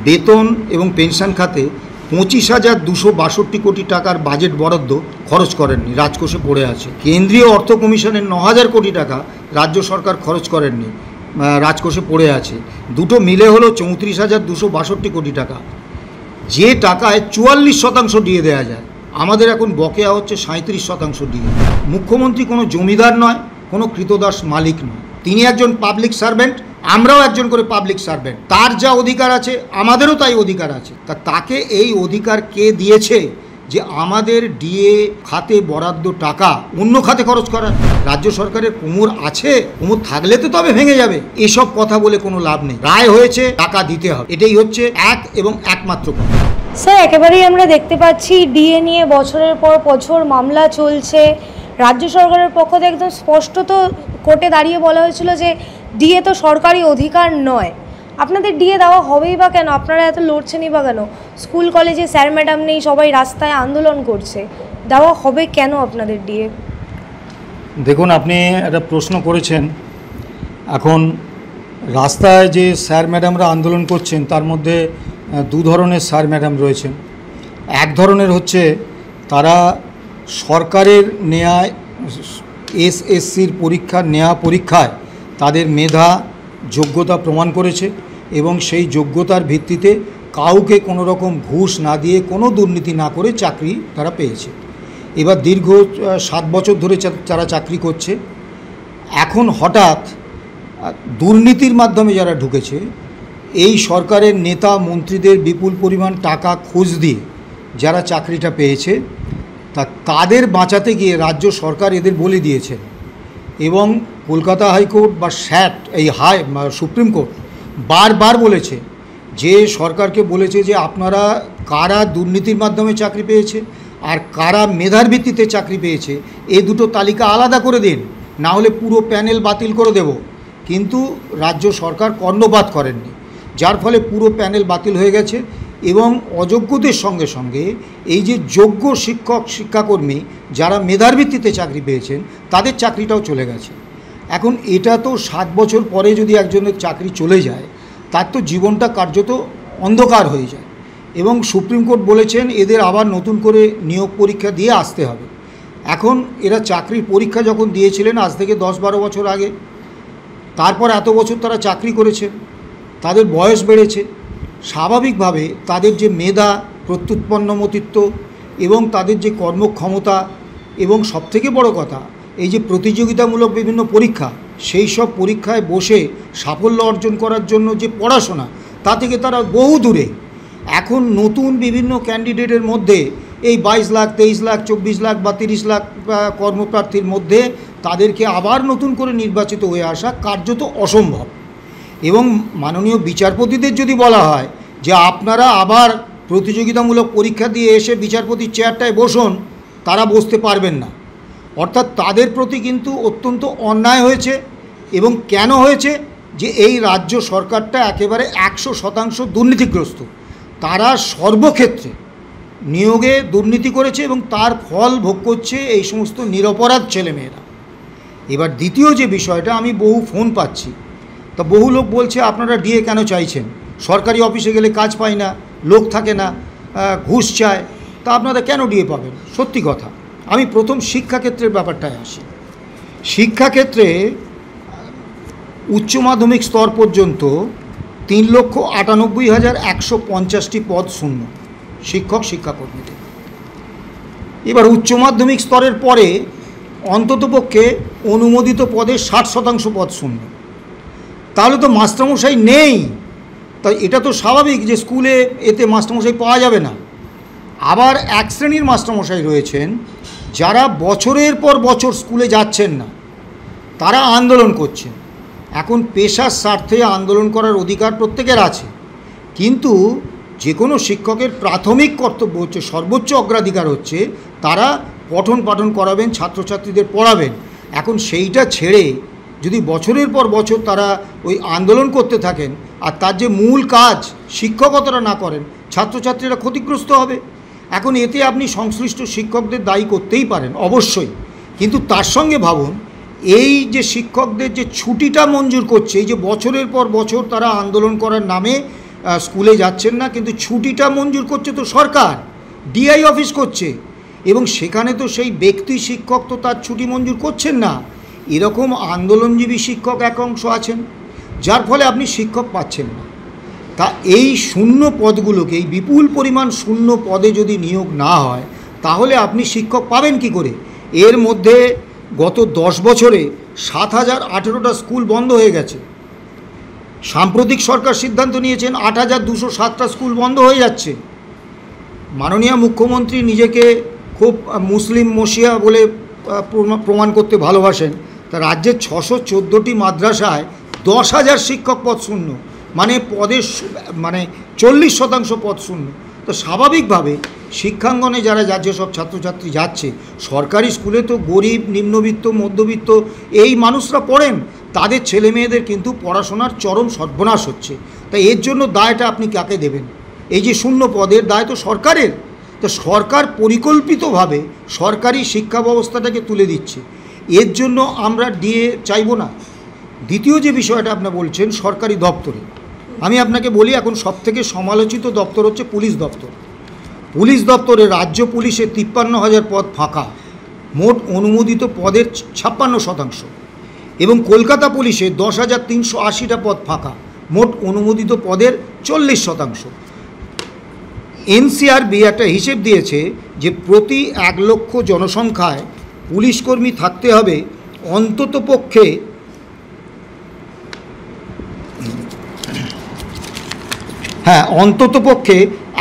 বেতন এবং পেনশন খাতে 25,262 কোটি টাকার বাজেট বরাদ্দ খরচ করেননি, রাজকোষে পড়ে আছে। কেন্দ্রীয় অর্থ কমিশনের 9,000 কোটি টাকা রাজ্য সরকার খরচ করেননি, রাজকোষে পড়ে আছে। দুটো মিলে হলো 34,262 কোটি টাকা, যে টাকায় 44% ডিএ দেওয়া যায়। আমাদের এখন বকেয়া হচ্ছে 37% ডিএ। মুখ্যমন্ত্রী কোনো জমিদার নয়, কোনো কৃতদাস মালিক নয়, তিনি একজন পাবলিক সার্ভেন্ট, আমরাও একজন করে পাবলিক সার্ভেন্ট। তার যা অধিকার আছে আমাদেরও তাই অধিকার আছে। তাকে এই অধিকার কে দিয়েছে যে আমাদের ডিএ খাতে বরাদ্দ টাকা অন্য খাতে খরচ করার? রাজ্য সরকারের কোমর আছে, কোমর থাকলে তো তবে ভেঙে যাবে। এসব কথা বলে কোনো লাভ নেই। রায় হয়েছে, টাকা দিতে হবে, এটাই হচ্ছে এক এবং একমাত্র কথা। স্যার, একেবারেই আমরা দেখতে পাচ্ছি ডিএ নিয়ে বছরের পর বছর মামলা চলছে। রাজ্য সরকারের পক্ষ থেকে একদম স্পষ্ট তো কোর্টে দাঁড়িয়ে বলা হয়েছিল যে ডিএ তো সরকারি অধিকার নয়। আপনাদের ডিএ দেওয়া হবেই বা কেন? আপনারা এত লড়ছেনই বা কেন? স্কুল কলেজে স্যার ম্যাডাম নেই, সবাই রাস্তায় আন্দোলন করছে, দেওয়া হবে কেন আপনাদের ডিএ? দেখুন, আপনি একটা প্রশ্ন করেছেন। এখন রাস্তায় যে স্যার ম্যাডামরা আন্দোলন করছেন তার মধ্যে দু ধরনের স্যার ম্যাডাম রয়েছেন। এক ধরনের হচ্ছে তারা সরকারের নেয়া এসএসসির পরীক্ষায় তাদের মেধা যোগ্যতা প্রমাণ করেছে এবং সেই যোগ্যতার ভিত্তিতে কাউকে কোনো রকম ঘুষ না দিয়ে, কোনো দুর্নীতি না করে চাকরি তারা পেয়েছে। এবার দীর্ঘ 7 বছর ধরে যারা চাকরি করছে, এখন হঠাৎ দুর্নীতির মাধ্যমে যারা ঢুকেছে, এই সরকারের নেতা মন্ত্রীদের বিপুল পরিমাণ টাকা খোঁজ দিয়ে যারা চাকরিটা পেয়েছে, তাদের বাঁচাতে গিয়ে রাজ্য সরকার এদের বলে দিয়েছে। এবং কলকাতা হাইকোর্ট বা স্যাট, এই সুপ্রিম কোর্ট বারবার বলেছে যে সরকারকে বলেছে যে আপনারা কারা দুর্নীতির মাধ্যমে চাকরি পেয়েছে আর কারা মেধার ভিত্তিতে চাকরি পেয়েছে এই দুটো তালিকা আলাদা করে দিন, না হলে পুরো প্যানেল বাতিল করে দেব। কিন্তু রাজ্য সরকার কর্ণপাত করেননি, যার ফলে পুরো প্যানেল বাতিল হয়ে গেছে এবং অযোগ্যদের সঙ্গে সঙ্গে এই যে যোগ্য শিক্ষাকর্মী যারা মেধার ভিত্তিতে চাকরি পেয়েছেন তাদের চাকরিটাও চলে গেছে। এখন এটা তো 7 বছর পরে যদি একজনের চাকরি চলে যায়, তার তো জীবনটা কার্যত অন্ধকার হয়ে যায়। এবং সুপ্রিম কোর্ট বলেছেন এদের আবার নতুন করে নিয়োগ পরীক্ষা দিয়ে আসতে হবে। এখন এরা চাকরির পরীক্ষা যখন দিয়েছিলেন আজ থেকে 10-12 বছর আগে, তারপর এত বছর তারা চাকরি করেছে, তাদের বয়স বেড়েছে, স্বাভাবিকভাবে তাদের যে মেধা, প্রত্যুৎপন্নমতিত্ব এবং তাদের যে কর্মক্ষমতা এবং সবথেকে বড় কথা এই যে প্রতিযোগিতামূলক বিভিন্ন পরীক্ষা, সেই সব পরীক্ষায় বসে সাফল্য অর্জন করার জন্য যে পড়াশোনা, তা থেকে তারা বহু দূরে। এখন নতুন বিভিন্ন ক্যান্ডিডেটের মধ্যে এই 22 লাখ, 23 লাখ, 24 লাখ বা 30 লাখ কর্মপ্রার্থীর মধ্যে তাদেরকে আবার নতুন করে নির্বাচিত হয়ে আসা কার্যত অসম্ভব। এবং মাননীয় বিচারপতিদের যদি বলা হয় যে আপনারা আবার প্রতিযোগিতামূলক পরীক্ষা দিয়ে এসে বিচারপতির চেয়ারটায় বসুন, তারা বসতে পারবেন না। অর্থাৎ তাদের প্রতি কিন্তু অত্যন্ত অন্যায় হয়েছে। এবং কেন হয়েছে? যে এই রাজ্য সরকারটা একেবারে 100% দুর্নীতিগ্রস্ত। তারা সর্বক্ষেত্রে নিয়োগে দুর্নীতি করেছে এবং তার ফল ভোগ করছে এই সমস্ত নিরপরাধ ছেলেমেয়েরা। এবার দ্বিতীয় যে বিষয়টা, আমি বহু ফোন পাচ্ছি, তা বহু লোক বলছে আপনারা ডিএ কেন চাইছেন? সরকারি অফিসে গেলে কাজ পায় না, লোক থাকে না, ঘুষ চায়, তা আপনারা কেন ডিএ পাবেন? সত্যি কথা, আমি প্রথম শিক্ষাক্ষেত্রের ব্যাপারটায় আসি। শিক্ষাক্ষেত্রে উচ্চ মাধ্যমিক স্তর পর্যন্ত 3,98,150টি পদ শূন্য শিক্ষকর্মীদের। এবার উচ্চ মাধ্যমিক স্তরের পরে অন্ততপক্ষে অনুমোদিত পদে 60% পদ শূন্য। তাহলে তো মাস্টারমশাই নেই। তাই এটা তো স্বাভাবিক যে স্কুলে এতে মাস্টারমশাই পাওয়া যাবে না। আবার এক শ্রেণীর মাস্টারমশাই রয়েছেন যারা বছরের পর বছর স্কুলে যাচ্ছেন না, তারা আন্দোলন করছেন। এখন পেশার স্বার্থে আন্দোলন করার অধিকার প্রত্যেকের আছে, কিন্তু যে কোনো শিক্ষকের প্রাথমিক কর্তব্য হচ্ছে, সর্বোচ্চ অগ্রাধিকার হচ্ছে তারা পঠন পাঠন করাবেন, ছাত্রছাত্রীদের পড়াবেন। এখন সেইটা ছেড়ে যদি বছরের পর বছর তারা ওই আন্দোলন করতে থাকেন আর তার যে মূল কাজ শিক্ষকতাটা না করেন, ছাত্রছাত্রীরা ক্ষতিগ্রস্ত হবে। এখন এতে আপনি সংশ্লিষ্ট শিক্ষকদের দায়ী করতেই পারেন অবশ্যই, কিন্তু তার সঙ্গে ভাবুন এই যে শিক্ষকদের যে ছুটিটা মঞ্জুর করছে, এই যে বছরের পর বছর তারা আন্দোলন করার নামে স্কুলে যাচ্ছেন না, কিন্তু ছুটিটা মঞ্জুর করছে তো সরকার, ডিআই অফিস করছে, এবং সেখানে তো সেই ব্যক্তি শিক্ষক তো তার ছুটি মঞ্জুর করছেন না। এরকম আন্দোলনজীবী শিক্ষক এক অংশ আছেন, যার ফলে আপনি শিক্ষক পাচ্ছেন না। তা এই শূন্য পদগুলোকে, এই বিপুল পরিমাণ শূন্য পদে যদি নিয়োগ না হয়, তাহলে আপনি শিক্ষক পাবেন কি করে? এর মধ্যে গত 10 বছরে 7,018টা স্কুল বন্ধ হয়ে গেছে। সাম্প্রতিক সরকার সিদ্ধান্ত নিয়েছেন 8,207টা স্কুল বন্ধ হয়ে যাচ্ছে। মাননীয় মুখ্যমন্ত্রী নিজেকে খুব মুসলিম মসিয়া বলে প্রমাণ করতে ভালোবাসেন। তা রাজ্যের 614টি মাদ্রাসায় 10,000 শিক্ষক পদ শূন্য, মানে পদের 40% পদ শূন্য। তো স্বাভাবিকভাবে শিক্ষাঙ্গনে যারা যেসব ছাত্রছাত্রী যাচ্ছে, সরকারি স্কুলে তো গরিব, নিম্নবিত্ত, মধ্যবিত্ত এই মানুষরা পড়েন, তাদের ছেলে মেয়েদের কিন্তু পড়াশোনার চরম সর্বনাশ হচ্ছে। তাই এর জন্য দায়টা আপনি কাকে দেবেন? এই যে শূন্য পদের দায় তো সরকারের। তো সরকার পরিকল্পিতভাবে সরকারি শিক্ষা ব্যবস্থাটাকে তুলে দিচ্ছে, এর জন্য আমরা ডিএ চাইব না। দ্বিতীয় যে বিষয়টা আপনি বলছেন সরকারি দপ্তরে, আমি আপনাকে বলি এখন সবথেকে সমালোচিত দপ্তর হচ্ছে পুলিশ দপ্তর। পুলিশ দপ্তরে রাজ্য পুলিশে 53,000 পদ ফাঁকা, মোট অনুমোদিত পদের 56%, এবং কলকাতা পুলিশে 10,380টা পদ ফাঁকা, মোট অনুমোদিত পদের 40%। এনসিআরবি একটা হিসেব দিয়েছে যে প্রতি 1 লক্ষ জনসংখ্যায় পুলিশকর্মী থাকতে হবে অন্ততপক্ষে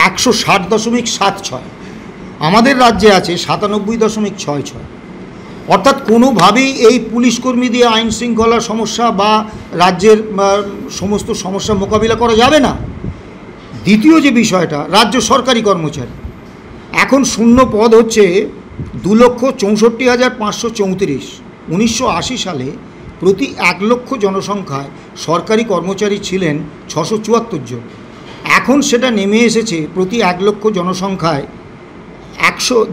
160.76। আমাদের রাজ্যে আছে 97.66। অর্থাৎ কোনোভাবেই এই পুলিশকর্মী দিয়ে আইন শৃঙ্খলার সমস্যা বা রাজ্যের সমস্ত সমস্যা মোকাবিলা করা যাবে না। দ্বিতীয় যে বিষয়টা, রাজ্য সরকারি কর্মচারী এখন শূন্য পদ হচ্ছে 2,64,534। 1980 সালে প্রতি 1 লক্ষ জনসংখ্যায় সরকারি কর্মচারী ছিলেন 674 জন। এখন সেটা নেমে এসেছে প্রতি 1 লক্ষ জনসংখ্যায়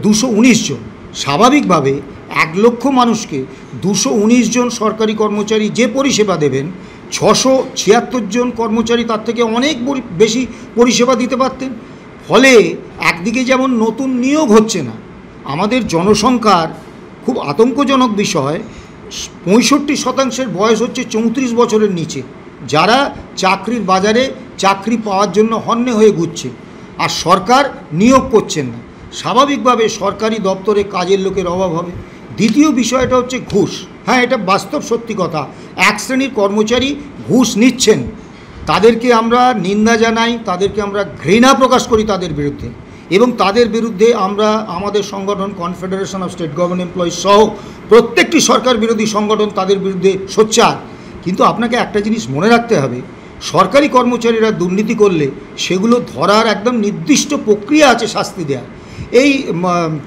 219 জন। স্বাভাবিকভাবে 1 লক্ষ মানুষকে 219 জন সরকারি কর্মচারী যে পরিষেবা দেবেন, 676 জন কর্মচারী তার থেকে অনেক বেশি পরিষেবা দিতে পারতেন। ফলে একদিকে যেমন নতুন নিয়োগ হচ্ছে না, আমাদের জনসংখ্যার খুব আতঙ্কজনক বিষয় 65% বয়স হচ্ছে 34 বছরের নিচে, যারা চাকরির বাজারে চাকরি পাওয়ার জন্য হন্যে হয়ে ঘুরছে, আর সরকার নিয়োগ করছেন না। স্বাভাবিকভাবে সরকারি দপ্তরে কাজের লোকের অভাব হবে। দ্বিতীয় বিষয়টা হচ্ছে ঘুষ। হ্যাঁ, এটা বাস্তব সত্যি কথা, এক শ্রেণীর কর্মচারী ঘুষ নিচ্ছেন, তাদেরকে আমরা নিন্দা জানাই, তাদেরকে আমরা ঘৃণা প্রকাশ করি তাদের বিরুদ্ধে, এবং তাদের বিরুদ্ধে আমরা আমাদের সংগঠন confederation of state government employees সহ প্রত্যেকটি সরকার বিরোধী সংগঠন তাদের বিরুদ্ধে সোচ্চার। কিন্তু আপনাকে একটা জিনিস মনে রাখতে হবে, সরকারি কর্মচারীরা দুর্নীতি করলে সেগুলো ধরার একদম নির্দিষ্ট প্রক্রিয়া আছে শাস্তি দেওয়ার। এই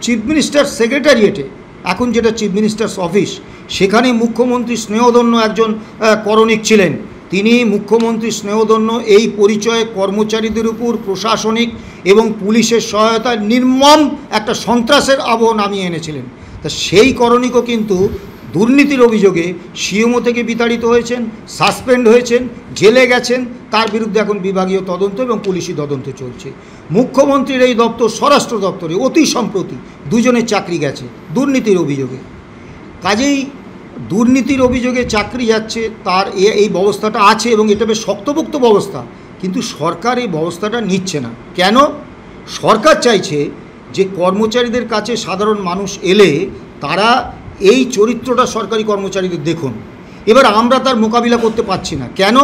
চিফ মিনিস্টার সেক্রেটারিয়েটে, এখন যেটা চিফ মিনিস্টার্স অফিস, সেখানে মুখ্যমন্ত্রী স্নেহধন্য একজন করণিক ছিলেন। তিনি মুখ্যমন্ত্রী স্নেহধন্য এই পরিচয়ে কর্মচারীদের উপর প্রশাসনিক এবং পুলিশের সহায়তায় নির্মম একটা সন্ত্রাসের আবহ নামিয়ে এনেছিলেন। তা সেই করণিকও কিন্তু দুর্নীতির অভিযোগে সিএমও থেকে বিতাড়িত হয়েছেন, সাসপেন্ড হয়েছেন, জেলে গেছেন। তার বিরুদ্ধে এখন বিভাগীয় তদন্ত এবং পুলিশি তদন্ত চলছে। মুখ্যমন্ত্রীর এই দপ্তর স্বরাষ্ট্র দপ্তরে অতি সম্প্রতি 2 জনের চাকরি গেছে দুর্নীতির অভিযোগে। কাজেই দুর্নীতির অভিযোগে চাকরি যাচ্ছে, তার এই ব্যবস্থাটা আছে এবং এটা বেশ শক্তপোক্ত ব্যবস্থা, কিন্তু সরকার এই ব্যবস্থাটা নিচ্ছে না। কেন? সরকার চাইছে যে কর্মচারীদের কাছে সাধারণ মানুষ এলে তারা এই চরিত্রটা সরকারি কর্মচারীদের দেখুন। এবার আমরা তার মোকাবিলা করতে পারছি না। কেন?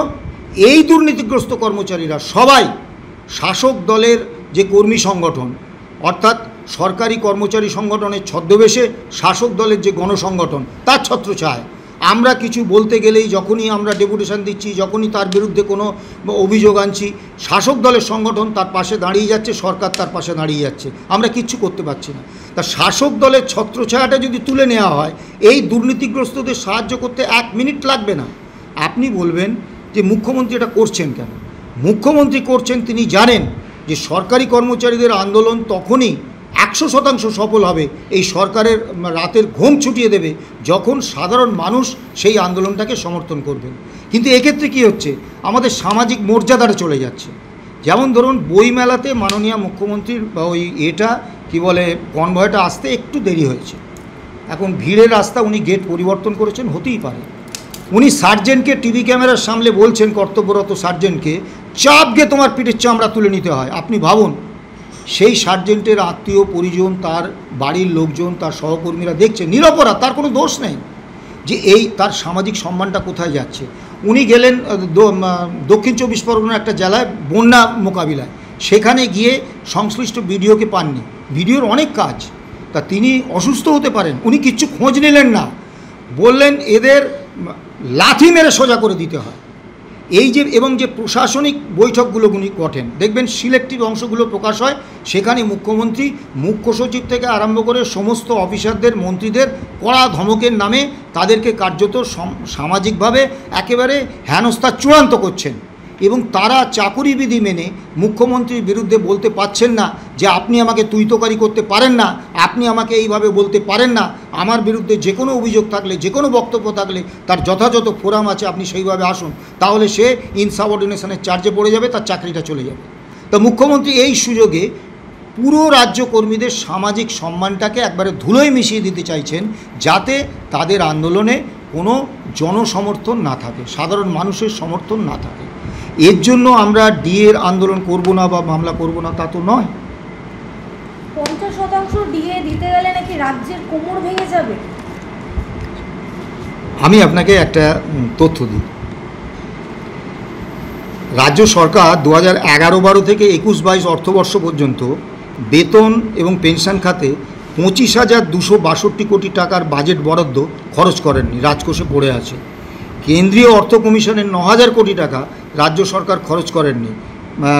এই দুর্নীতিগ্রস্ত কর্মচারীরা সবাই শাসক দলের যে কর্মী সংগঠন, অর্থাৎ সরকারি কর্মচারী সংগঠনের ছদ্মবেশে শাসক দলের যে গণসংগঠন, তার ছত্রছায়ায় আমরা কিছু বলতে গেলেই, যখনই আমরা ডেপুটেশন দিচ্ছি, যখনই তার বিরুদ্ধে কোনো অভিযোগ আনছি, শাসক দলের সংগঠন তার পাশে দাঁড়িয়ে যাচ্ছে, সরকার তার পাশে দাঁড়িয়ে যাচ্ছে, আমরা কিচ্ছু করতে পারছি না। তা শাসক দলের ছত্রছায়াটা যদি তুলে নেওয়া হয়, এই দুর্নীতিগ্রস্তদের সাহায্য করতে 1 মিনিট লাগবে না। আপনি বলবেন যে মুখ্যমন্ত্রী এটা করছেন কেন? মুখ্যমন্ত্রী করছেন, তিনি জানেন যে সরকারি কর্মচারীদের আন্দোলন তখনই 100% সফল হবে, এই সরকারের রাতের ঘুম ছুটিয়ে দেবে, যখন সাধারণ মানুষ সেই আন্দোলনটাকে সমর্থন করবেন। কিন্তু এক্ষেত্রে কী হচ্ছে, আমাদের সামাজিক মর্যাদাটা চলে যাচ্ছে। যেমন ধরুন বইমেলাতে মাননীয় মুখ্যমন্ত্রীর ওই কি বলে কনভয়টা আসতে একটু দেরি হয়েছে। এখন ভিড়ের রাস্তা, উনি গেট পরিবর্তন করেছেন, হতেই পারে। উনি সার্জেন্টকে টিভি ক্যামেরার সামনে বলছেন, কর্তব্যরত সার্জেন্টকে, চাপ গিয়ে তোমার পিঠের চামড়া তুলে নিতে হয়। আপনি ভাবুন, সেই সার্জেন্টের আত্মীয় পরিজন, তার বাড়ির লোকজন, তার সহকর্মীরা দেখছে, নিরপরাধ, তার কোনো দোষ নেই, যে এই তার সামাজিক সম্মানটা কোথায় যাচ্ছে। উনি গেলেন দক্ষিণ 24 পরগনার একটা জেলায় বন্যা মোকাবিলায়, সেখানে গিয়ে সংশ্লিষ্ট বিডিওকে পাননি। বিডিওর অনেক কাজ, তা তিনি অসুস্থ হতে পারেন, উনি কিচ্ছু খোঁজ নিলেন না, বললেন এদের লাথি মেরে সোজা করে দিতে হয়। এই যে এবং যে প্রশাসনিক বৈঠকগুলো উনি করেন, দেখবেন সিলেক্টিভ অংশগুলো প্রকাশ হয়, সেখানে মুখ্যমন্ত্রী মুখ্য সচিব থেকে আরম্ভ করে সমস্ত অফিসারদের, মন্ত্রীদের কড়া ধমকের নামে তাদেরকে কার্যত সামাজিকভাবে একেবারে হেনস্থা চূড়ান্ত করছেন, এবং তারা চাকুরিবিধি মেনে মুখ্যমন্ত্রীর বিরুদ্ধে বলতে পারছেন না যে আপনি আমাকে তুইতকারি করতে পারেন না, আপনি আমাকে এইভাবে বলতে পারেন না, আমার বিরুদ্ধে যে কোনো অভিযোগ থাকলে, যে কোনো বক্তব্য থাকলে তার যথাযথ ফোরাম আছে, আপনি সেইভাবে আসুন, তাহলে সে ইনসাবঅর্ডিনেশনের চার্জে পড়ে যাবে, তার চাকরিটা চলে যাবে। তা মুখ্যমন্ত্রী এই সুযোগে পুরো রাজ্য কর্মীদের সামাজিক সম্মানটাকে একবারে ধুলোয় মিশিয়ে দিতে চাইছেন, যাতে তাদের আন্দোলনে কোনো জনসমর্থন না থাকে, সাধারণ মানুষের সমর্থন না থাকে। এর জন্য আমরা ডিএর আন্দোলন করব না বা মামলা করব না, তা তো নয়। 50% ডিএ দিতে গেলে নাকি রাজ্যের কোমর ভেঙে যাবে। আমি আপনাকে একটা তথ্য দিই। রাজ্য সরকার 2011-12 থেকে 21-22 অর্থবর্ষ পর্যন্ত বেতন এবং পেনশন খাতে 25,262 কোটি টাকার বাজেট বরাদ্দ খরচ করেননি, রাজকোষে পড়ে আছে। কেন্দ্রীয় অর্থ কমিশনের 9,000 কোটি টাকা রাজ্য সরকার খরচ করেননি,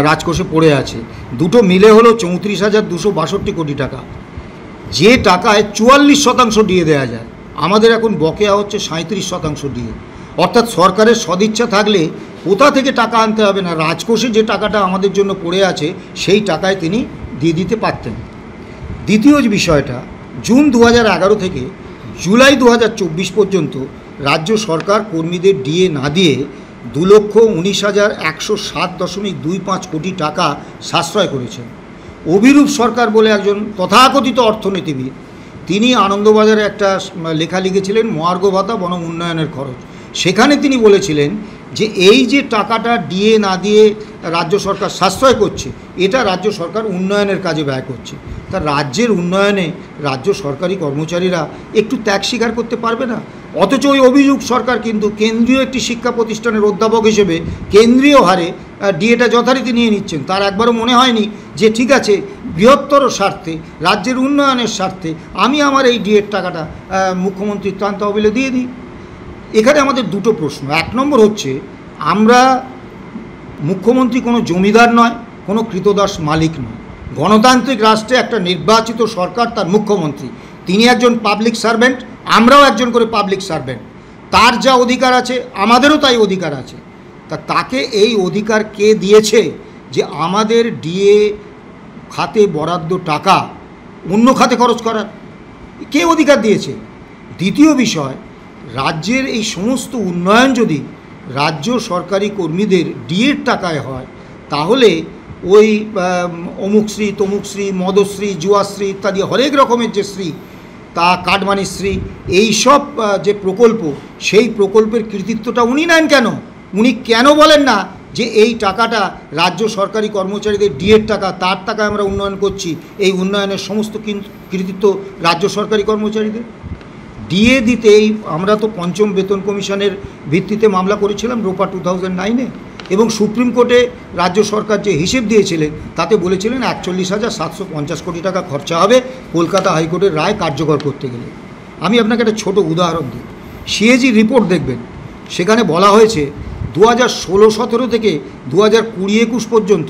রাজকোষে পড়ে আছে। দুটো মিলে হলো 34,262 কোটি টাকা, যে টাকায় 44% ডিএ দেওয়া যায়। আমাদের এখন বকেয়া হচ্ছে 37% ডিএ। অর্থাৎ সরকারের সদিচ্ছা থাকলে কোথা থেকে টাকা আনতে হবে না, রাজকোষে যে টাকাটা আমাদের জন্য পড়ে আছে সেই টাকায় তিনি দিয়ে দিতে পারতেন। দ্বিতীয় বিষয়টা, জুন 2011 থেকে জুলাই 2024 পর্যন্ত রাজ্য সরকার কর্মীদের ডিএ না দিয়ে 2,19,107.25 কোটি টাকা সাশ্রয় করেছেন। অভিরূপ সরকার বলে একজন তথাকথিত অর্থনীতিবিদ, তিনি আনন্দবাজারে একটা লেখা লিখেছিলেন, মহার্ঘ ভাতা বনাম উন্নয়নের খরচ। সেখানে তিনি বলেছিলেন যে এই যে টাকাটা ডিএ না দিয়ে রাজ্য সরকার সাশ্রয় করছে, এটা রাজ্য সরকার উন্নয়নের কাজে ব্যয় করছে। তা রাজ্যের উন্নয়নে রাজ্য সরকারি কর্মচারীরা একটু ত্যাগ স্বীকার করতে পারবে না? অথচ ওই অভিযোগ সরকার কিন্তু কেন্দ্রীয় একটি শিক্ষা প্রতিষ্ঠানের অধ্যাপক হিসেবে কেন্দ্রীয় হারে ডিএটা যথারীতি নিয়ে নিচ্ছেন। তার একবারও মনে হয়নি যে ঠিক আছে, বৃহত্তর স্বার্থে, রাজ্যের উন্নয়নের স্বার্থে আমি আমার এই ডিএর টাকাটা মুখ্যমন্ত্রীর ত্রাণ তহবিলে দিয়ে দিই। এখানে আমাদের দুটো প্রশ্ন। 1 নম্বর হচ্ছে, আমরা মুখ্যমন্ত্রী কোনো জমিদার নয়, কোনো কৃতদাস মালিক নয়। গণতান্ত্রিক রাষ্ট্রে একটা নির্বাচিত সরকার, তার মুখ্যমন্ত্রী, তিনি একজন পাবলিক সার্ভেন্ট, আমরাও একজন করে পাবলিক সার্ভেন্ট। তার যা অধিকার আছে আমাদেরও তাই অধিকার আছে। তা তাকে এই অধিকার কে দিয়েছে যে আমাদের ডিএ খাতে বরাদ্দ টাকা অন্য খাতে খরচ করার? কে অধিকার দিয়েছে? দ্বিতীয় বিষয়, রাজ্যের এই সমস্ত উন্নয়ন যদি রাজ্য সরকারি কর্মীদের ডিএর টাকায় হয়, তাহলে ওই অমুকশ্রী, তমুকশ্রী, মদশ্রী, জুয়াশ্রী ইত্যাদি হরেক রকমের যে শ্রী, তা কাটমানিশ্রী, এইসব যে প্রকল্প, সেই প্রকল্পের কৃতিত্বটা উনি নেন কেন? উনি কেন বলেন না যে এই টাকাটা রাজ্য সরকারি কর্মচারীদের ডিএর টাকা, তার টাকায় আমরা উন্নয়ন করছি, এই উন্নয়নের সমস্ত কৃতিত্ব রাজ্য সরকারি কর্মচারীদের? ডিএ দিতেই আমরা তো 5ম বেতন কমিশনের ভিত্তিতে মামলা করেছিলাম রোপা 2009-এ, এবং সুপ্রিম কোর্টে রাজ্য সরকার যে হিসেব দিয়েছিলেন তাতে বলেছিলেন 41,750 কোটি টাকা খরচা হবে কলকাতা হাইকোর্টের রায় কার্যকর করতে গেলে। আমি আপনাকে একটা ছোট উদাহরণ দিই। সিএজি রিপোর্ট দেখবেন, সেখানে বলা হয়েছে 2016-17 থেকে 2020-21 পর্যন্ত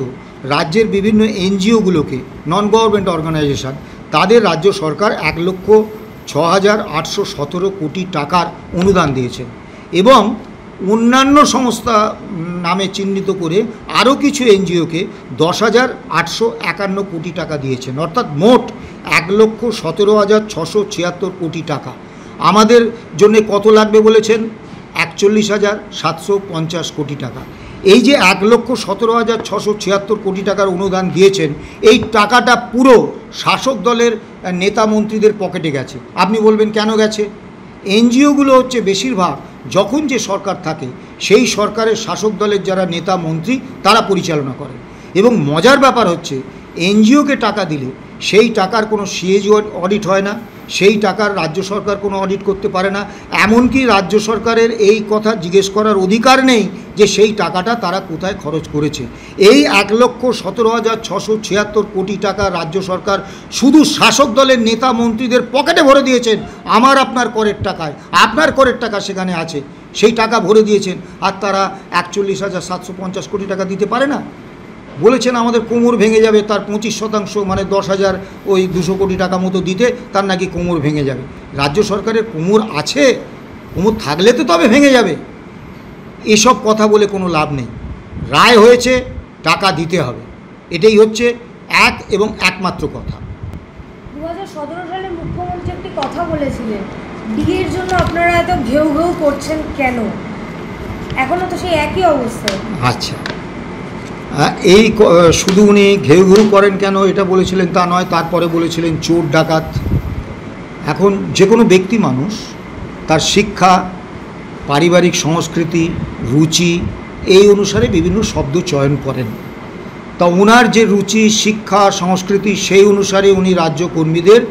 রাজ্যের বিভিন্ন এনজিওগুলোকে, নন গভর্নমেন্ট অর্গানাইজেশন, তাদের রাজ্য সরকার 1,06,817 কোটি টাকার অনুদান দিয়েছেন, এবং অন্যান্য সংস্থা নামে চিহ্নিত করে আরও কিছু এনজিওকে 10,851 কোটি টাকা দিয়েছেন। অর্থাৎ মোট 1,17,676 কোটি টাকা। আমাদের জন্য কত লাগবে বলেছেন? 41,750 কোটি টাকা। এই যে 1,17,676 কোটি টাকার অনুদান দিয়েছেন, এই টাকাটা পুরো শাসক দলের নেতা মন্ত্রীদের পকেটে গেছে। আপনি বলবেন কেন গেছে? এনজিওগুলো হচ্ছে বেশিরভাগ যখন যে সরকার থাকে সেই সরকারের শাসক দলের যারা নেতা মন্ত্রী তারা পরিচালনা করে। এবং মজার ব্যাপার হচ্ছে এনজিওকে টাকা দিলে সেই টাকার কোনো সিএজি অডিট হয় না, সেই টাকার রাজ্য সরকার কোনো অডিট করতে পারে না। এমনকি রাজ্য সরকারের এই কথা জিজ্ঞেস করার অধিকার নেই যে সেই টাকাটা তারা কোথায় খরচ করেছে। এই 1,17,676 কোটি টাকা রাজ্য সরকার শুধু শাসক দলের নেতা মন্ত্রীদের পকেটে ভরে দিয়েছেন। আমার আপনার করের টাকায়, আপনার করের টাকা সেখানে আছে, সেই টাকা ভরে দিয়েছেন। আর তারা 41,750 কোটি টাকা দিতে পারে না। বলেছেন আমাদের কোমর ভেঙে যাবে, তার 25% মানে 10,000 ওই 200 কোটি টাকা মতো দিতে তার নাকি কোমর ভেঙে যাবে। রাজ্য সরকারের কোমর আছে, কোমর থাকলে তো তবে ভেঙে যাবে। এসব কথা বলে কোনো লাভ নেই। রায় হয়েছে, টাকা দিতে হবে, এটাই হচ্ছে এক এবং একমাত্র কথা। 2017 সালে মুখ্যমন্ত্রী একটি কথা বলেছিলেন, ডিএর জন্য আপনারা এত ঘেউ ঘেউ করছেন কেন? এখনও তো সেই একই অবস্থা। আচ্ছা, এই শুধু উনি ঘেউ ঘেউ করেন কেন এটা বলেছিলেন তা নয়, তারপরে বলেছিলেন চোর ডাকাত। এখন যে কোনো ব্যক্তি মানুষ তার শিক্ষা, পারিবারিক সংস্কৃতি, রুচি এই অনুসারে বিভিন্ন শব্দ চয়ন করেন। তা ওনার যে রুচি, শিক্ষা, সংস্কৃতি সেই অনুসারে উনি রাজ্য কর্মীদের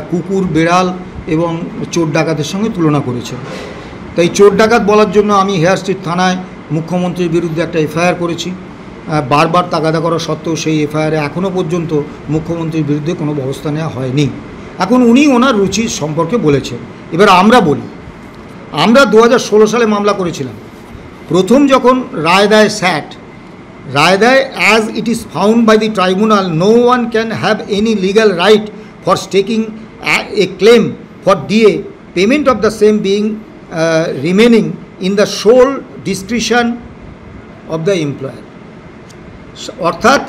কুকুর, বেড়াল এবং চোর ডাকাতের সঙ্গে তুলনা করেছেন। তাই চোর ডাকাত বলার জন্য আমি হেয়ার স্ট্রিট থানায় মুখ্যমন্ত্রীর বিরুদ্ধে একটা এফআইআর করেছি। বারবার তাগাদা করা সত্ত্বেও সেই এফআইআরে এখনও পর্যন্ত মুখ্যমন্ত্রীর বিরুদ্ধে কোনো ব্যবস্থা নেওয়া হয়নি। এখন উনি ওনার রুচির সম্পর্কে বলেছেন। এবার আমরা বলি, আমরা 2016 সালে মামলা করেছিলাম। প্রথম যখন রায় দেয় স্যাট, রায় দেয় as it is found by the tribunal no one can have any legal right for staking a claim for DA, payment of the same being remaining in the sole discretion of the employer. অর্থাৎ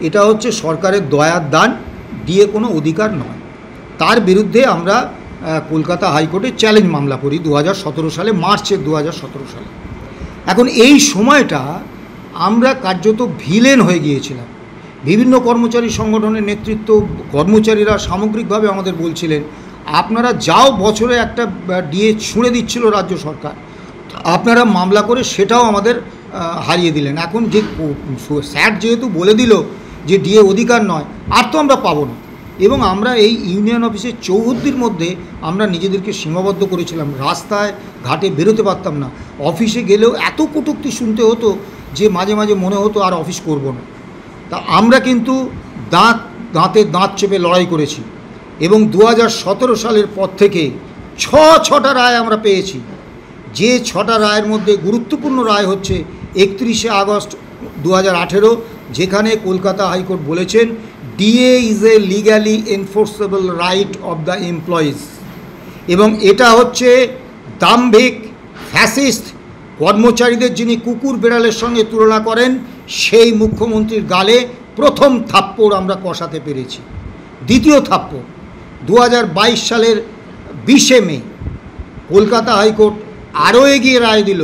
এটা হচ্ছে সরকারের দয়ার দান, দিয়ে কোনো অধিকার নয়। তার বিরুদ্ধে আমরা কলকাতা হাইকোর্টে চ্যালেঞ্জ মামলা করি 2017 সালে, মার্চের 2017 সালে। এখন এই সময়টা আমরা কার্যত ভিলেন হয়ে গিয়েছিলাম। বিভিন্ন কর্মচারী সংগঠনের নেতৃত্ব, কর্মচারীরা সামগ্রিকভাবে আমাদের বলছিলেন আপনারা যাও, বছরে একটা ডিএ ছুঁড়ে দিচ্ছিল রাজ্য সরকার, আপনারা মামলা করে সেটাও আমাদের হারিয়ে দিলেন। এখন যে স্যাট যেহেতু বলে দিল যে ডিএ অধিকার নয়, আর তো আমরা পাবো না। এবং আমরা এই ইউনিয়ন অফিসের চৌহদ্দির মধ্যে আমরা নিজেদেরকে সীমাবদ্ধ করেছিলাম, রাস্তায় ঘাটে বেরোতে পারতাম না। অফিসে গেলেও এত কটূক্তি শুনতে হতো যে মাঝে মাঝে মনে হতো আর অফিস করব না। তা আমরা কিন্তু দাঁতে দাঁত চেপে লড়াই করেছি এবং 2017 সালের পর থেকে ছটা রায় আমরা পেয়েছি। যে 6টা রায়ের মধ্যে গুরুত্বপূর্ণ রায় হচ্ছে 31শে আগস্ট 2018, যেখানে কলকাতা হাইকোর্ট বলেছেন DA is a legally enforceable right of the employees. এবং এটা হচ্ছে দাম্ভিক, ফ্যাসিস্ট কর্মচারীদের যিনি কুকুর বেড়ালের সঙ্গে তুলনা করেন সেই মুখ্যমন্ত্রীর গালে প্রথম থাপ্পড় আমরা কষাতে পেরেছি। দ্বিতীয় থাপ্পড় 2022 সালের 20শে মে কলকাতা হাইকোর্ট আরও এগিয়ে রায় দিল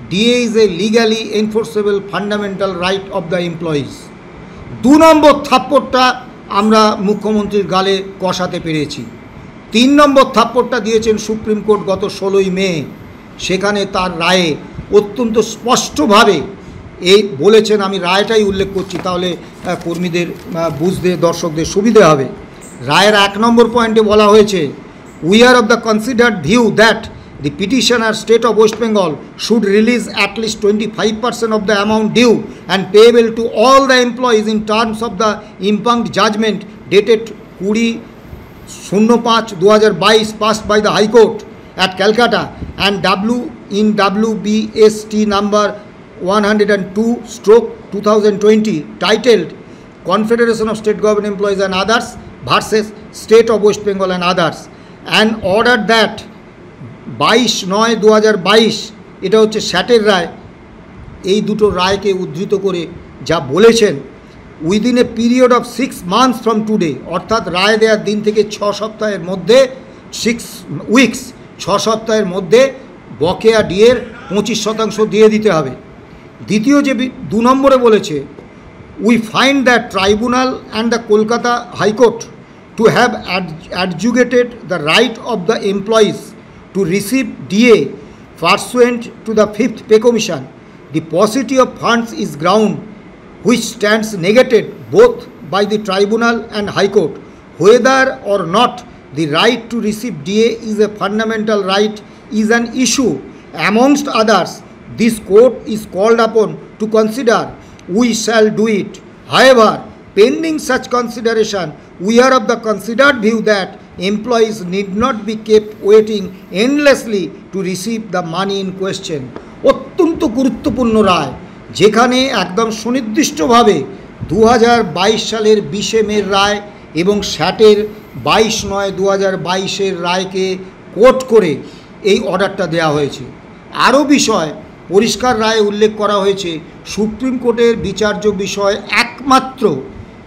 DA is a legally enforceable fundamental right of the employees. 2 নম্বর থাপ্পড়টা আমরা মুখ্যমন্ত্রীর গালে কষাতে পেরেছি। 3 নম্বর থাপ্পড়টা দিয়েছেন সুপ্রিম কোর্ট গত 16ই মে। সেখানে তার রায়ে অত্যন্ত স্পষ্টভাবে এই বলেছেন, আমি রায়টাই উল্লেখ করছি তাহলে কর্মীদের বুঝতে, দর্শকদের সুবিধে হবে। রায়ের 1 নম্বর পয়েন্টে বলা হয়েছে we are of the considered view that the petitioner state of West Bengal should release at least 25% of the amount due and payable to all the employees in terms of the impugned judgment dated 20/05/2022 passed by the High Court at Calcutta and WBST number 102/2020 titled Confederation of State Government Employees and Others versus State of West Bengal and Others, and ordered that 22/9/2022, এটা হচ্ছে স্যাটের রায়। এই দুটো রায়কে উদ্ধৃত করে যা বলেছেন, within a period of 6 months from today, অর্থাৎ রায় দেওয়ার দিন থেকে 6 সপ্তাহের মধ্যে, 6 উইকস 6 সপ্তাহের মধ্যে বকেয়া ডিএর 25% দিয়ে দিতে হবে। দ্বিতীয় যে 2 নম্বরে বলেছে, we find that tribunal and the Kolkata high court to have adjudicated the right of the employees to receive DA pursuant to the 5th Pay Commission. The paucity of funds is ground which stands negated both by the tribunal and High Court. Whether or not the right to receive DA is a fundamental right is an issue. Amongst others, this court is called upon to consider. We shall do it. However, pending such consideration, we are of the considered view that employees need not be kept waiting endlessly to receive the money in question. অত্যন্ত গুরুত্বপূর্ণ রায়, যেখানে একদম সুনির্দিষ্টভাবে 2022 সালের 20 মের রায় এবং স্যাটের 22/9/2022 রায়কে coat করে এই অর্ডারটা দেওয়া হয়েছে। আরও বিষয় পরিষ্কার রায়ে উল্লেখ করা হয়েছে, সুপ্রিম কোর্টের বিচার্য বিষয় একমাত্র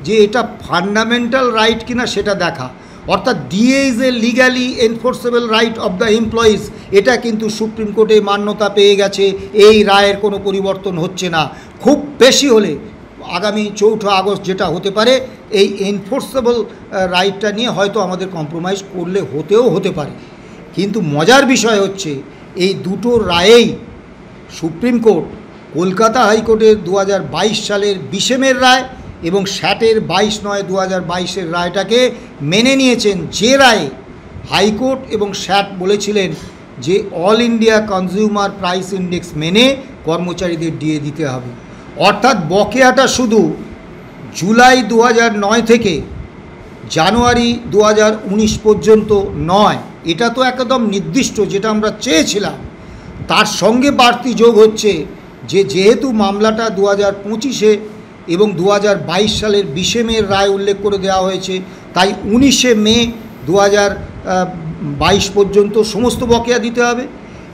যে এটা ফান্ডামেন্টাল রাইট কিনা সেটা দেখা, অর্থাৎ DA is a legally enforceable right of the employees, এটা কিন্তু সুপ্রিম কোর্টে মান্যতা পেয়ে গেছে। এই রায়ের কোনো পরিবর্তন হচ্ছে না। খুব বেশি হলে আগামী 4 আগস্ট যেটা হতে পারে, এই এনফোর্সেবল রাইটটা নিয়ে হয়তো আমাদের কম্প্রোমাইজ করলে হতে পারে। কিন্তু মজার বিষয় হচ্ছে এই দুটো রায়েই সুপ্রিম কোর্ট কলকাতা হাইকোর্টের 2022 সালের 20 মের রায় এবং স্যাটের 22/9/2022 রায়টাকে মেনে নিয়েছেন, যে রায়ে হাইকোর্ট এবং স্যাট বলেছিলেন যে all India consumer price index মেনে কর্মচারীদের ডিএ দিতে হবে। অর্থাৎ বকেয়াটা শুধু জুলাই 2009 থেকে জানুয়ারি 2019 পর্যন্ত নয়, এটা তো একদম নির্দিষ্ট যেটা আমরা চেয়েছিলাম। তার সঙ্গে বাড়তি যোগ হচ্ছে যে যেহেতু মামলাটা 2025-এ এবং 2022 সালের 20 মের রায় উল্লেখ করে দেওয়া হয়েছে, তাই 19 মে 2022 পর্যন্ত সমস্ত বকেয়া দিতে হবে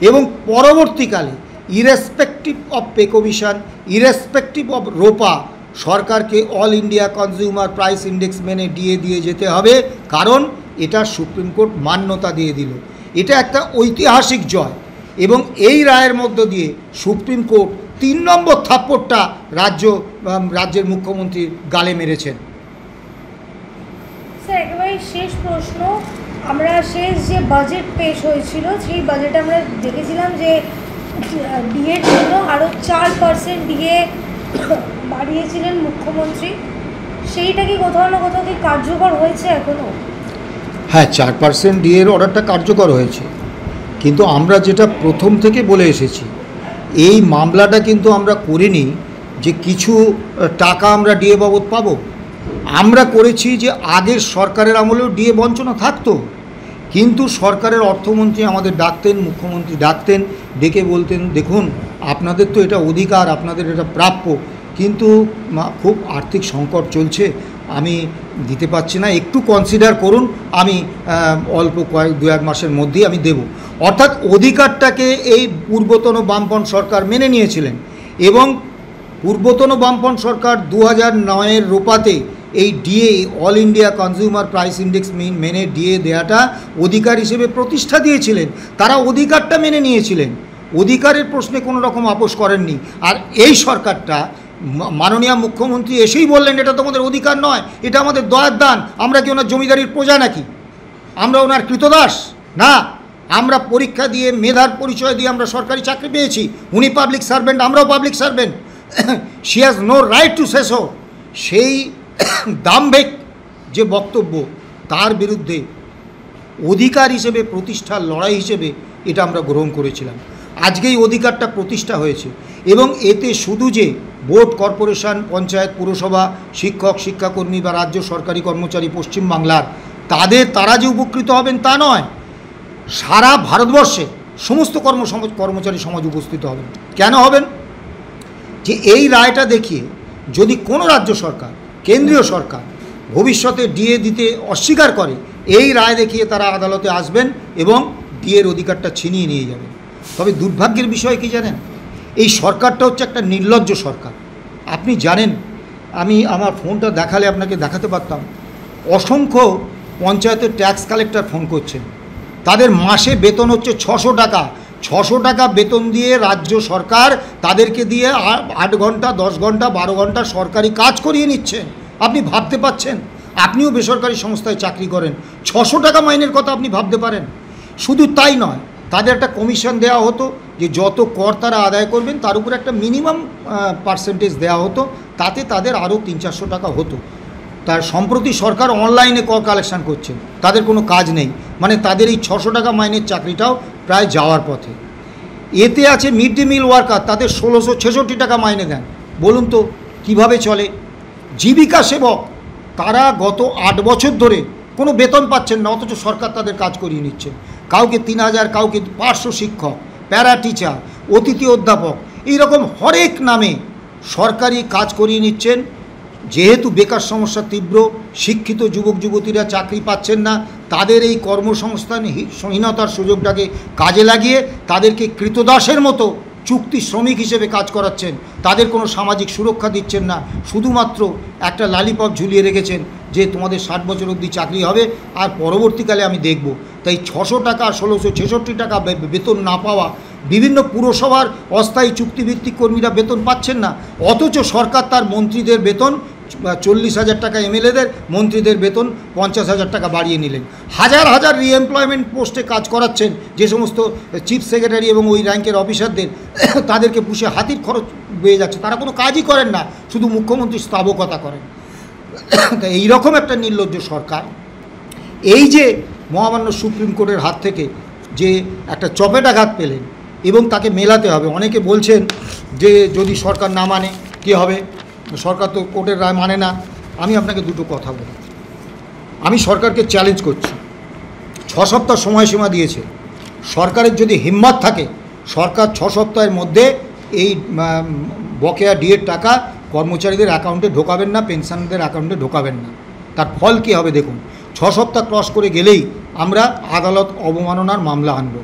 এবং পরবর্তীকালে irrespective of pay commission, irrespective of ROPA, সরকারকে all India consumer price index মেনে ডিএ দিয়ে যেতে হবে, কারণ এটা সুপ্রিম কোর্ট মান্যতা দিয়ে দিল। এটা একটা ঐতিহাসিক জয় এবং এই রায়ের মধ্য দিয়ে সুপ্রিম কোর্ট 3 নম্বর থাপ্পড়টা রাজ্যের মুখ্যমন্ত্রীর গালে মেরেছেন। স্যার একেবারে শেষ প্রশ্ন, আমরা শেষ যে বাজেট পেশ হয়েছিল সেই বাজেটে আমরা দেখেছিলাম যে ডিএর জন্য আরও 4% ডিএ বাড়িয়েছিলেন মুখ্যমন্ত্রী, সেইটা কি কোথাও না কোথাও কি কার্যকর হয়েছে এখনও? হ্যাঁ, 4% ডিএর অর্ডারটা কার্যকর হয়েছে, কিন্তু আমরা যেটা প্রথম থেকে বলে এসেছি, এই মামলাটা কিন্তু আমরা করিনি যে কিছু টাকা আমরা ডিএ বাবদ পাবো। আমরা করেছি যে আগের সরকারের আমলেও ডিএ বঞ্চনা থাকতো, কিন্তু সরকারের অর্থমন্ত্রী আমাদের ডাকতেন, মুখ্যমন্ত্রী ডাকতেন, ডেকে বলতেন দেখুন আপনাদের তো এটা অধিকার, আপনাদের এটা প্রাপ্য, কিন্তু খুব আর্থিক সংকট চলছে, আমি দিতে পারছি না, একটু কনসিডার করুন, আমি অল্প 2-1 মাসের মধ্যেই আমি দেব। অর্থাৎ অধিকারটাকে এই পূর্বতন বামপন্থী সরকার মেনে নিয়েছিলেন এবং পূর্বতন বামপন্থী সরকার 2009-এর রোপাতে এই DA all India consumer price index মেনে ডিএ দেওয়াটা অধিকার হিসেবে প্রতিষ্ঠা দিয়েছিলেন। তারা অধিকারটা মেনে নিয়েছিলেন, অধিকারের প্রশ্নে কোনো রকম আপোষ করেননি। আর এই সরকারটা মাননীয় মুখ্যমন্ত্রী এসেই বললেন এটা তো আমাদের অধিকার নয়, এটা আমাদের দয়ার দান, আমরা কি ওনার জমিদারির প্রজা নাকি, আমরা ওনার কৃতদাস না, আমরা পরীক্ষা দিয়ে মেধার পরিচয় দিয়ে আমরা সরকারি চাকরি পেয়েছি, উনি পাবলিক সার্ভেন্ট, আমরাও public servant, she has no right to say so. সেই দাম্ভিক যে বক্তব্য, তার বিরুদ্ধে অধিকার হিসেবে প্রতিষ্ঠার লড়াই হিসেবে এটা আমরা গ্রহণ করেছিলাম। আজকেই অধিকারটা প্রতিষ্ঠা হয়েছে এবং এতে শুধু যে বোর্ড, কর্পোরেশন, পঞ্চায়েত, পুরসভা, শিক্ষক, শিক্ষাকর্মী বা রাজ্য সরকারি কর্মচারী পশ্চিমবাংলার তারা যে উপকৃত হবেন তা নয়, সারা ভারতবর্ষে সমস্ত কর্মচারী সমাজ উপস্থিত হবেন। কেন হবেন? যে এই রায়টা দেখিয়ে যদি কোনো রাজ্য সরকার, কেন্দ্রীয় সরকার ভবিষ্যতে ডিএ দিতে অস্বীকার করে, এই রায় দেখিয়ে তারা আদালতে আসবেন এবং ডিএর অধিকারটা ছিনিয়ে নিয়ে যাবেন। তবে দুর্ভাগ্যের বিষয় কি জানেন, এই সরকারটা হচ্ছে একটা নির্লজ্জ সরকার। আপনি জানেন, আমি আমার ফোনটা দেখালে আপনাকে দেখাতে পারতাম, অসংখ্য পঞ্চায়েতের ট্যাক্স কালেক্টর ফোন করছেন, তাদের মাসে বেতন হচ্ছে 600 টাকা, 600 টাকা বেতন দিয়ে রাজ্য সরকার তাদেরকে দিয়ে 8 ঘন্টা 10 ঘন্টা 12 ঘন্টা সরকারি কাজ করিয়ে নিচ্ছেন। আপনি ভাবতে পাচ্ছেন? আপনিও বেসরকারি সংস্থায় চাকরি করেন, 600 টাকা মাইনের কথা আপনি ভাবতে পারেন? শুধু তাই নয়, তাদের একটা কমিশন দেওয়া হতো যে যত কর তারা আদায় করবেন তার উপর একটা মিনিমাম পার্সেন্টেজ দেওয়া হতো, তাতে তাদের আরও 300-400 টাকা হতো। তার সম্প্রতি সরকার অনলাইনে কর কালেকশন করছেন, তাদের কোনো কাজ নেই, মানে তাদের এই 600 টাকা মাইনের চাকরিটাও প্রায় যাওয়ার পথে। এতে আছে মিড ডে মিল ওয়ার্কার, তাদের 1666 টাকা মাইনে দেন। বলুন তো কীভাবে চলে? জীবিকা সেবক, তারা গত 8 বছর ধরে কোনো বেতন পাচ্ছেন না, অথচ সরকার তাদের কাজ করিয়ে নিচ্ছে। কাউকে 3000, কাউকে পার্শ্ব শিক্ষক, প্যারা টিচার, অতিথি অধ্যাপক, এইরকম হরেক নামে সরকারি কাজ করিয়ে নিচ্ছেন। যেহেতু বেকার সমস্যা তীব্র, শিক্ষিত যুবক যুবতীরা চাকরি পাচ্ছেন না, তাদের এই কর্মসংস্থানহীনতার সুযোগটাকে কাজে লাগিয়ে তাদেরকে কৃতদাসের মতো চুক্তি শ্রমিক হিসেবে কাজ করাচ্ছেন। তাদের কোনো সামাজিক সুরক্ষা দিচ্ছেন না, শুধুমাত্র একটা লালিপপ ঝুলিয়ে রেখেছেন যে তোমাদের 60 বছর অবধি চাকরি হবে আর পরবর্তীকালে আমি দেখব। তাই 600 টাকা 1666 টাকা বেতন না পাওয়া, বিভিন্ন পুরসভার অস্থায়ী চুক্তিভিত্তিক কর্মীরা বেতন পাচ্ছেন না, অথচ সরকার তার মন্ত্রীদের বেতন 40,000 টাকা, এমএলএদের মন্ত্রীদের বেতন 50,000 টাকা বাড়িয়ে নিলেন। হাজার হাজার রিএমপ্লয়মেন্ট পোস্টে কাজ করাচ্ছেন যে সমস্ত চিফ সেক্রেটারি এবং ওই র্যাঙ্কের অফিসারদের, তাদেরকে পুষে হাতির খরচ বেড়ে যাচ্ছে, তারা কোনো কাজই করেন না, শুধু মুখ্যমন্ত্রী স্থাবকতা করেন। তা এইরকম একটা নির্লজ্জ সরকার, এই যে মহামান্য সুপ্রিম কোর্টের হাত থেকে যে একটা চপেটাঘাত পেলেন এবং তাকে মেলাতে হবে। অনেকে বলছেন যে যদি সরকার না মানে কী হবে, সরকার তো কোর্টের রায় মানে না। আমি আপনাকে দুটো কথা বলি, আমি সরকারকে চ্যালেঞ্জ করছি। 6 সপ্তাহ সময়সীমা দিয়েছে, সরকারের যদি হিম্মত থাকে সরকার 6 সপ্তাহের মধ্যে এই বকেয়া ডিএর টাকা কর্মচারীদের অ্যাকাউন্টে ঢোকাবেন না, পেনশনদের অ্যাকাউন্টে ঢোকাবেন না। তার ফল কী হবে দেখুন। 6 সপ্তাহ ক্রস করে গেলেই আমরা আদালত অবমাননার মামলা আনব,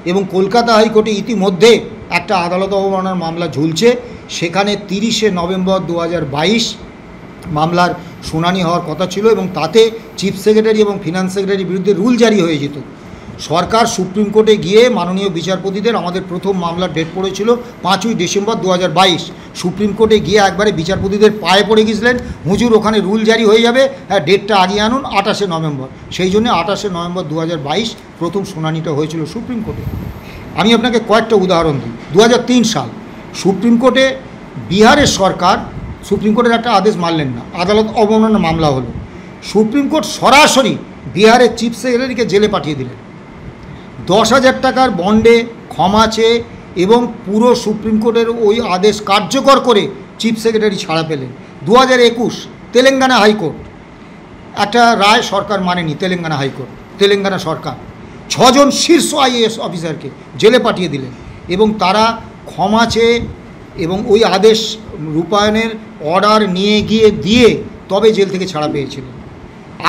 এবং কলকাতা হাইকোর্টে ইতিমধ্যে একটা আদালত অবমাননার মামলা ঝুলছে। সেখানে 30শে নভেম্বর 2022 মামলার শুনানি হওয়ার কথা ছিল, এবং তাতে চিফ সেক্রেটারি এবং ফিনান্স সেক্রেটারির বিরুদ্ধে রুল জারি হয়ে যেত। সরকার সুপ্রিম কোর্টে গিয়ে মাননীয় বিচারপতিদের, আমাদের প্রথম মামলার ডেট পড়েছিল 5ই ডিসেম্বর 2022, সুপ্রিম কোর্টে গিয়ে একবারে বিচারপতিদের পায়ে পড়ে গিয়েছিলেন, হুজুর ওখানে রুল জারি হয়ে যাবে, হ্যাঁ ডেটটা আগিয়ে আনুন 28শে নভেম্বর। সেই জন্য 28শে নভেম্বর 2022 প্রথম শুনানিটা হয়েছিল সুপ্রিম কোর্টে। আমি আপনাকে কয়েকটা উদাহরণ দিই। 2003 সাল সুপ্রিম কোর্টে বিহারের সরকার সুপ্রিম কোর্টের একটা আদেশ মানলেন না, আদালত অবমাননার মামলা হলো। সুপ্রিম কোর্ট সরাসরি বিহারের চিফ সেক্রেটারিকে জেলে পাঠিয়ে দিলেন, 10,000 টাকার বন্ডে ক্ষমা চেয়ে, এবং পুরো সুপ্রিম কোর্টের ওই আদেশ কার্যকর করে চিফ সেক্রেটারি ছাড়া পেলেন। 2021 তেলেঙ্গানা হাইকোর্ট একটা রায় সরকার মানেনি, তেলেঙ্গানা সরকার 6 জন শীর্ষ আইএএস অফিসারকে জেলে পাঠিয়ে দিলেন, এবং তারা ক্ষমা চেয়ে এবং ওই আদেশ রূপায়ণের অর্ডার নিয়ে গিয়ে দিয়ে তবে জেল থেকে ছাড়া পেয়েছিলেন।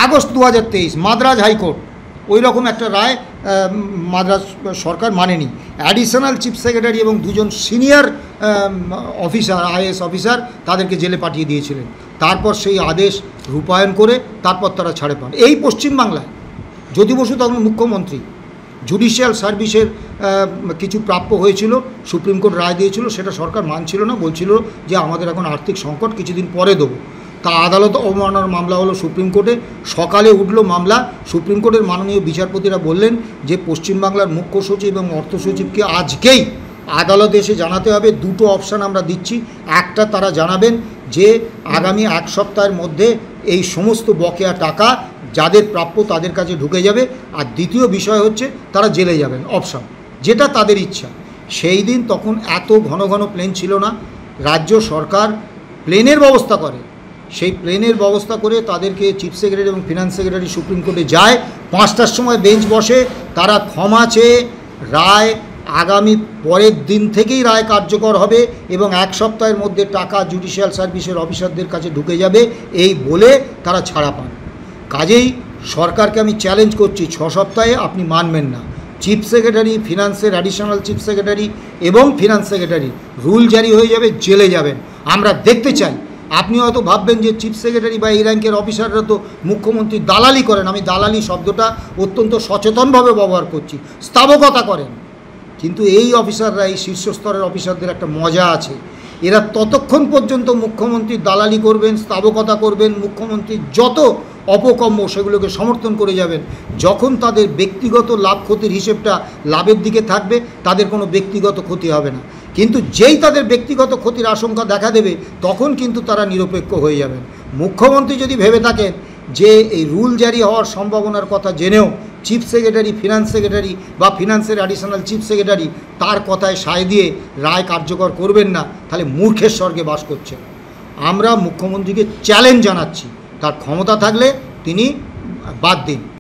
আগস্ট 2023 মাদ্রাজ হাইকোর্ট ওই রকম একটা রায় মাদ্রাজ সরকার মানেনি, অ্যাডিশনাল চিফ সেক্রেটারি এবং 2 জন সিনিয়র অফিসার আইএএস অফিসার তাদেরকে জেলে পাঠিয়ে দিয়েছিলেন। তারপর সেই আদেশ রূপায়ণ করে তারপর তারা ছাড়ে পান। এই পশ্চিমবাংলায় জ্যোতি বসু তখন মুখ্যমন্ত্রী, জুডিশিয়াল সার্ভিসের কিছু প্রাপ্য হয়েছিল, সুপ্রিম কোর্ট রায় দিয়েছিল, সেটা সরকার মানছিল না, বলছিল যে আমাদের এখন আর্থিক সংকট, কিছুদিন পরে দেবো। তা আদালত অবমাননার মামলা হলো সুপ্রিম কোর্টে। সকালে উঠল মামলা, সুপ্রিম কোর্টের মাননীয় বিচারপতিরা বললেন যে পশ্চিমবাংলার মুখ্য সচিব এবং অর্থ সচিবকে আজকেই আদালতে এসে জানাতে হবে। 2টো অপশান আমরা দিচ্ছি, একটা তারা জানাবেন যে আগামী 1 সপ্তাহের মধ্যে এই সমস্ত বকেয়া টাকা যাদের প্রাপ্য তাদের কাছে ঢুকে যাবে, আর দ্বিতীয় বিষয় হচ্ছে তারা জেলে যাবেন, অপশান, যেটা তাদের ইচ্ছা। সেই দিন তখন এত ঘন ঘন প্লেন ছিল না, রাজ্য সরকার প্লেনের ব্যবস্থা করে, সেই প্লেনের ব্যবস্থা করে তাদেরকে চিফ সেক্রেটারি এবং ফিনান্স সেক্রেটারি সুপ্রিম কোর্টে যায়। 5টার সময় বেঞ্চ বসে, তারা ক্ষমা চেয়ে রায় আগামী পরের দিন থেকেই রায় কার্যকর হবে এবং 1 সপ্তাহের মধ্যে টাকা জুডিশিয়াল সার্ভিসের অফিসারদের কাছে ঢুকে যাবে, এই বলে তারা ছাড়া পান। কাজেই সরকারকে আমি চ্যালেঞ্জ করছি, 6 সপ্তাহে আপনি মানবেন না, চিফ সেক্রেটারি, ফিনান্সের অ্যাডিশনাল চিফ সেক্রেটারি এবং ফিনান্স সেক্রেটারি রুল জারি হয়ে যাবে, জেলে যাবেন। আমরা দেখতে চাই। আপনি হয়তো ভাববেন যে চিফ সেক্রেটারি বা এই র্যাঙ্কের অফিসাররা তো মুখ্যমন্ত্রী দালালি করেন। আমি দালালি শব্দটা অত্যন্ত সচেতনভাবে ব্যবহার করছি, স্থাবকতা করেন। কিন্তু এই অফিসাররা, এই শীর্ষস্তরের অফিসারদের একটা মজা আছে, এরা ততক্ষণ পর্যন্ত মুখ্যমন্ত্রীর দালালি করবেন, স্থাবকতা করবেন, মুখ্যমন্ত্রীর যত অপকর্ম সেগুলোকে সমর্থন করে যাবেন। যখন তাদের ব্যক্তিগত লাভ ক্ষতির হিসেবটা লাভের দিকে থাকবে, তাদের কোনো ব্যক্তিগত ক্ষতি হবে না। কিন্তু যেই তাদের ব্যক্তিগত ক্ষতির আশঙ্কা দেখা দেবে, তখন কিন্তু তারা নিরপেক্ষ হয়ে যাবেন। মুখ্যমন্ত্রী যদি ভেবে থাকেন যে এই রুল জারি হওয়ার সম্ভাবনার কথা জেনেও চিফ সেক্রেটারি, ফিনান্স সেক্রেটারি বা ফিনান্সের অ্যাডিশনাল চিফ সেক্রেটারি তার কথায় সায় দিয়ে রায় কার্যকর করবেন না, তাহলে মূর্খের স্বর্গে বাস করছেন। আমরা মুখ্যমন্ত্রীকে চ্যালেঞ্জ জানাচ্ছি, তার ক্ষমতা থাকলে তিনি বাদ দিন।